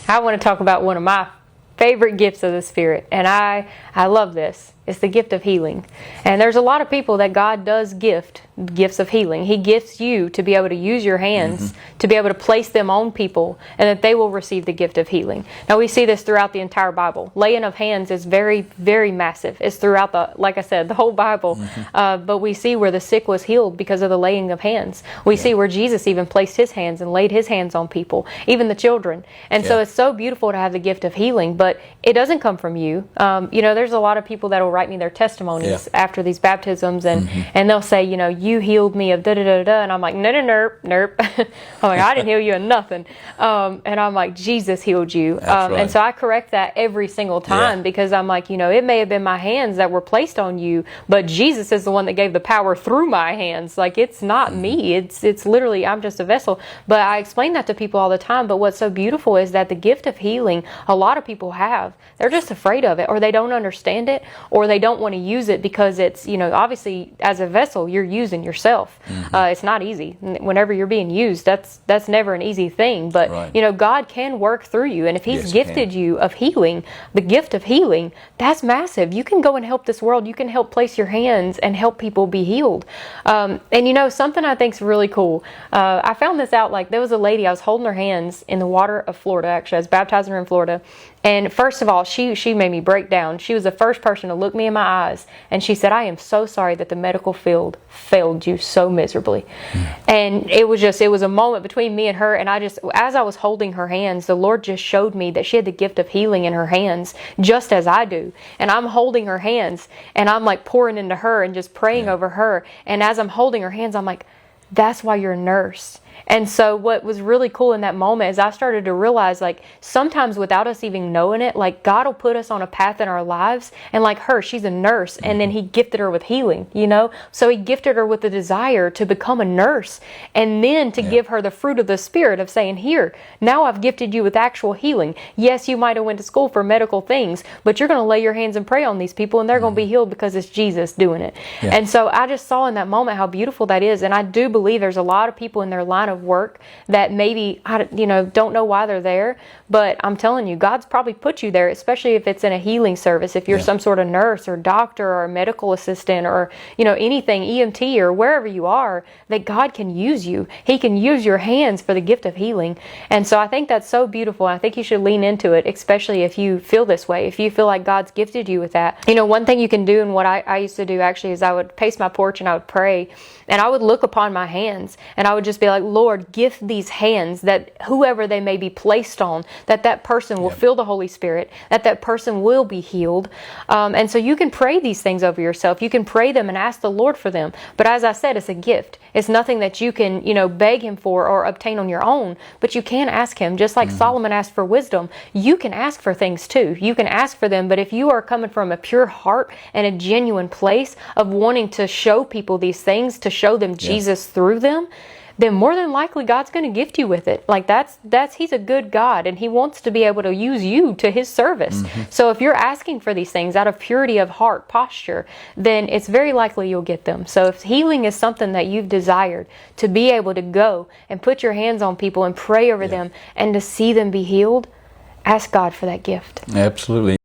I want to talk about one of my favorite gifts of the Spirit, and I love this. It's the gift of healing. And there's a lot of people that God does gift gifts of healing. He gifts you to be able to use your hands, to be able to place them on people, and that they will receive the gift of healing. Now, we see this throughout the entire Bible. Laying of hands is very, very massive. It's throughout like I said, the whole Bible. But we see where the sick was healed because of the laying of hands. We see where Jesus even placed his hands and laid his hands on people, even the children. And so it's so beautiful to have the gift of healing, but it doesn't come from you. There's a lot of people that will write me their testimonies after these baptisms, and they'll say, you healed me of da-da-da-da, and I'm like, nope. I'm like, I didn't heal you of nothing. And I'm like, Jesus healed you. Right. And so I correct that every single time because I'm like, it may have been my hands that were placed on you, but Jesus is the one that gave the power through my hands. Like, it's not me. It's literally, I'm just a vessel. But I explain that to people all the time. But what's so beautiful is that the gift of healing, a lot of people have. They're just afraid of it, or they don't understand it, or they don't want to use it because it's, obviously as a vessel, you're using yourself. It's not easy. Whenever you're being used, that's never an easy thing. But, God can work through you. And if He's gifted you of healing, the gift of healing, that's massive. You can go and help this world. You can help place your hands and help people be healed. And something I think is really cool. I found this out, there was a lady, I was holding her hands in the water of Florida, actually. I was baptizing her in Florida. And first of all, she made me break down. She was the first person to look me in my eyes. And she said, I am so sorry that the medical field failed you so miserably. And it was a moment between me and her. And as I was holding her hands, the Lord just showed me that she had the gift of healing in her hands, just as I do. And I'm holding her hands, and I'm pouring into her and just praying over her. And as I'm holding her hands, I'm like, that's why you're a nurse. And so what was really cool in that moment is I started to realize, sometimes without us even knowing it, God will put us on a path in our lives. And her, she's a nurse. And then He gifted her with healing, So He gifted her with the desire to become a nurse. And then to give her the fruit of the Spirit of saying, here, now I've gifted you with actual healing. Yes, you might have went to school for medical things, but you're going to lay your hands and pray on these people, and they're going to be healed because it's Jesus doing it. And so I just saw in that moment how beautiful that is. And I do believe there's a lot of people in their line of work that maybe don't know why they're there, but I'm telling you, God's probably put you there, especially if it's in a healing service, if you're some sort of nurse or doctor or medical assistant or anything, EMT or wherever you are, that God can use you. He can use your hands for the gift of healing. And so I think that's so beautiful, and I think you should lean into it, especially if you feel this way, if you feel like God's gifted you with that. One thing you can do, and what I used to do actually, is I would pace my porch and I would pray, and I would look upon my hands, and I would just be like, Lord, gift these hands, that whoever they may be placed on, that person will feel the Holy Spirit, that person will be healed. And so you can pray these things over yourself. You can pray them and ask the Lord for them. But as I said, it's a gift. It's nothing that you can, beg Him for or obtain on your own, but you can ask Him. Just like Solomon asked for wisdom, you can ask for things too. You can ask for them, but if you are coming from a pure heart and a genuine place of wanting to show people these things, to show them Jesus through them, then more than likely God's going to gift you with it. He's a good God, and He wants to be able to use you to His service. So if you're asking for these things out of purity of heart posture, then it's very likely you'll get them. So if healing is something that you've desired, to be able to go and put your hands on people and pray over them and to see them be healed, ask God for that gift. Absolutely.